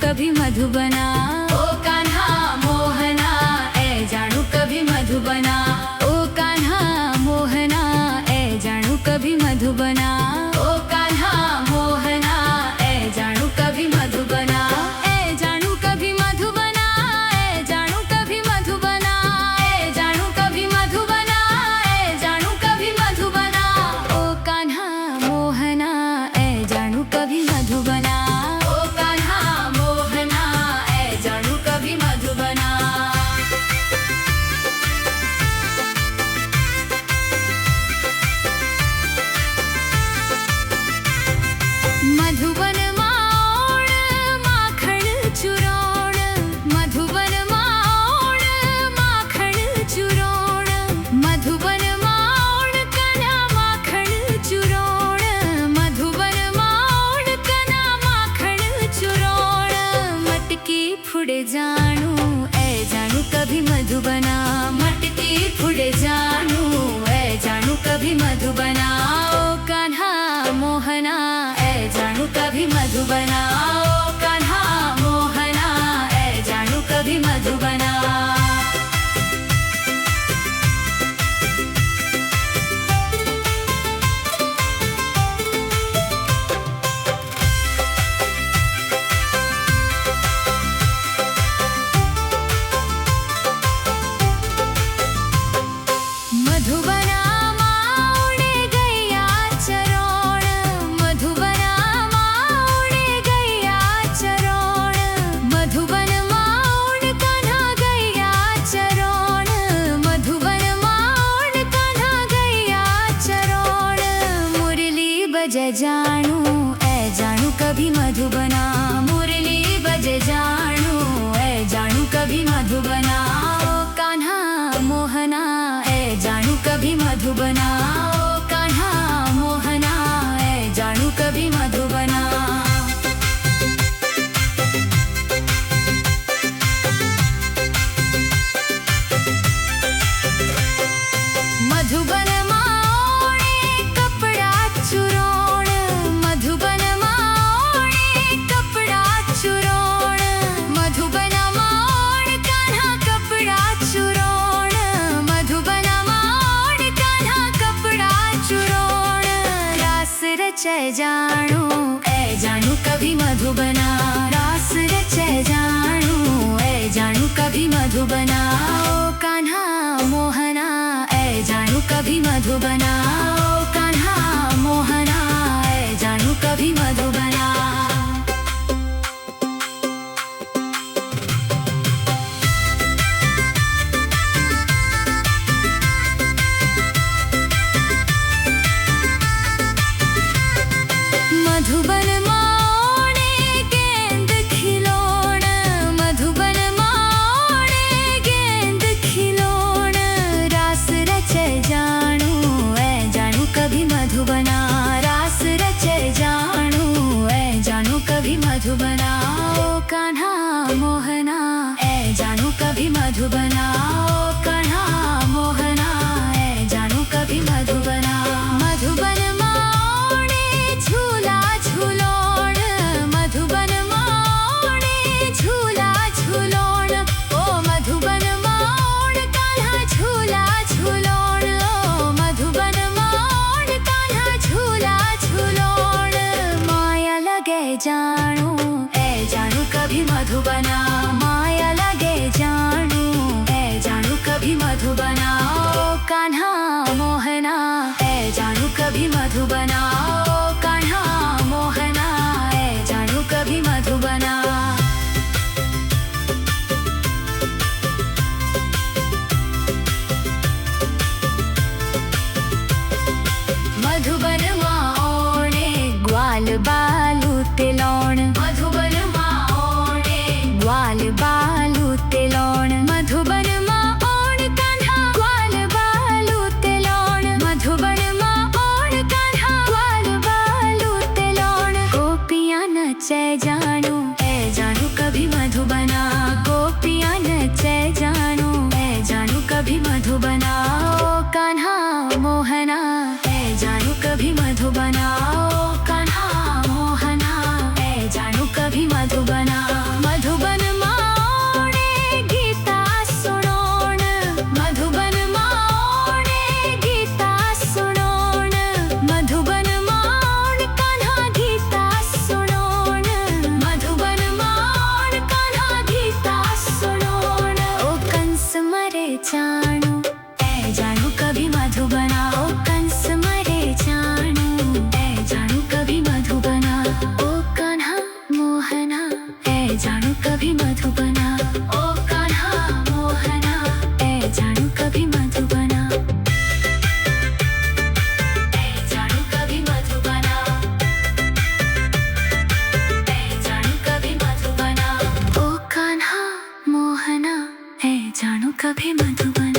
मधुबना ओ कान्हा मोहना ए जाणू कभी मधुबना ओ कान्हा मोहना ए जाणू कभी मधुबना ओ कान्हा मोहना ए जाणू कभी मधुबना ए जाणू कभी मधुबना ए जाणू कभी मधुबना ए जाणू कभी मधुबना ए जाणू कभी मधुबना ओ कान्हा मोहना ए जाणू कभी मधुबना मधुबन माओण माखण चुरोण मधुबन माओण माखण चुरोण मधुबन माओण कना माखण चुरोण मधुबन माओण कना माखण चुरोण मटकी फुड़े जानू ए जानू कभी मधुबना मटकी फुड़े जानू ए जानू कभी मधुबना ओ कान्हा मोहना जानू कभी मधुबना ओ कान्हा मोहना ए जानू कभी मधुबना मधुबना बजे जानू ए जानू कभी मधुबना मुरली बजे जानू ए जानू कभी मधुबना ओ कान्हा मोहना ए जानू कभी मधुबना ओ कान्हा मोहना ए जानू कभी मधुबना मधुबन रचे जानू ए जानू कभी मधुबना रास रचे जानू ए जानू कभी मधुबना ओ कान्हा मोहना ए जानू कभी मधुबना ओ कान्हा मोहना ए जानू कभी मधुबना मधुबन माओणे गेंद खिलोण मधुबन माओणे गेंद खिलोण रास रचे जानू ए जानू कभी मधुबना रास रचे जानू ए जानू कभी मधुबना ओ कान्हा मोहना ए जानू कभी मधुबना ओ कान्हा मोहना ए जानू कभी मधुबना मधुबन जानू ए जानू कभी मधुबना माया लगे जानू ए जानू कभी मधुबना ओ कान्हा मोहना ए जानू कभी मधुबना ओ कान्हा मोहना ए जानू कभी मधुबना मधुबन माओणे ग्वाल बालू तिलोण मधुबन माओणे ग्वाल बालू तिलोण मधुबन मां ओण कान्हा ग्वाल बालू तिलोण मधुबन मां ओण कान्हा ग्वाल बालू तिलोण गोपियां नचे जानू ए जानू कभी मधुबना गोपियां नचे जानू ए जानू कभी मधुबना ओ कान्हा मोहना ए जानू कभी मधुबना ओ कान्हा मोहना ए जानू कभी मधुबना मधुबन माओणे गीता सुनोण मधुबन माओणे गीता सुनोण मधुबन माओण कान्हा गीता सुनोण मधुबन माओण कान्हा गीता सुनोण ओ कंस मरे जानू ए जानू कभी मधुबना ओ कंस मरे जानू ए जानू कभी मधुबना ओ कान्हा मोहना ए जानू कभी मधुबना ओ कान्हा मोहना ए जानू कभी मधुबना ए जानू कभी मधुबना ए जानू कभी मधुबना ओ कान्हा मोहना ए जानू कभी मधुबना।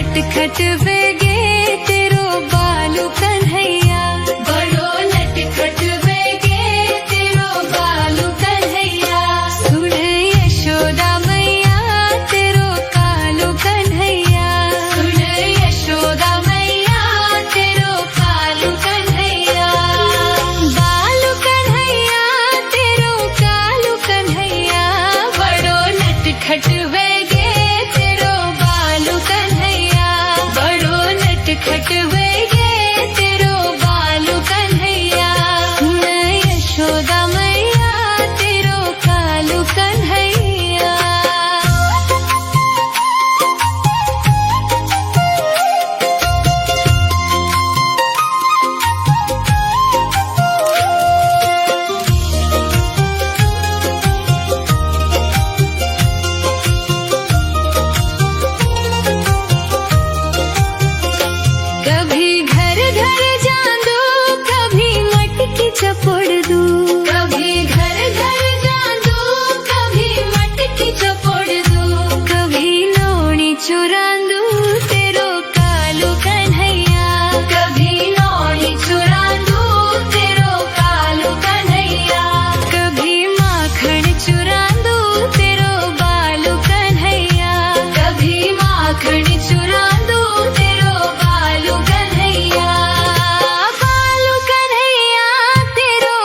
नटखट वेगे तेरो बालू कन्हैया, बड़ो नटखट वेगे तेरो बालू कन्हैया। सुन यशोदा मैया तेरो कालू कन्हैया, सुन यशोदा मैया तेरो कालू कन्हैया। बालू कन्हैया तेरो कालू कन्हैया, बड़ो नटखट वेगे तेरो बालू कन्हैया, बड़ो नटखट वेगे तेरो बालू कन्हैया। सुन यशोदा मैया तेरो कालू कन्हैया। कभी घर घर जांदू, कभी मटकी चपोड़ दू, कभी घर घर जांदू, कभी मटकी चपोड़ दू। कभी लोणी चुरांदू तेरो कालू कन्हैया, कभी लोणी चुरांदू तेरो कालू कन्हैया। कभी माखन चुरांदू तेरो बालू कन्हैया, कभी माखन चुरांदू तेरो बालू कन्हैया। बालू कन्हैया तेरो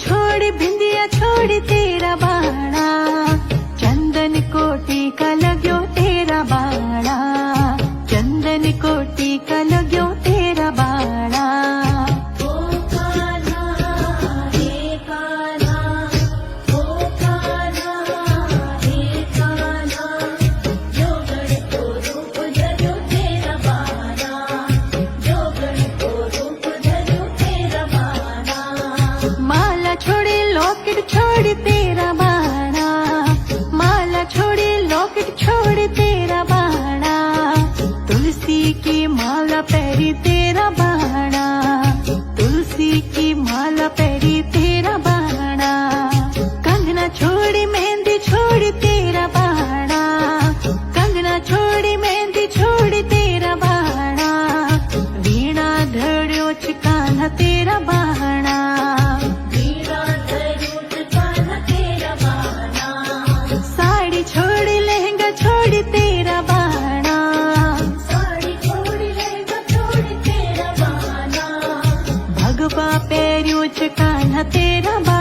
छोड़ बिंदिया छोड़ तेरा बाणा, चंदन को टीका लग्यो तेरा बाणा, चंदन को टीका लग्यो तेरा बाणा। माला छोड़े लॉकेट छोड़ तेरा बाणा, माला छोड़े लॉकेट छोड़ तेरा बाणा, तुलसी की माला पहरी तेरा बाणा, तुलसी की माला पहरी तेरा बाणा। कंगना छोड़ी मेहंदी छोड़ तेरा बाणा, कंगना छोड़ी मेहंदी छोड़ तेरा बाणा, वीणा धड़ो कान्हा तेरा बाणा, साड़ी छोड़ लहंगा छोड़ तेरा बाणा, साड़ी छोड़ लहंगा छोड़ तेरा बाणा, भगवा पैरियो च कान्हा तेरा बाणा।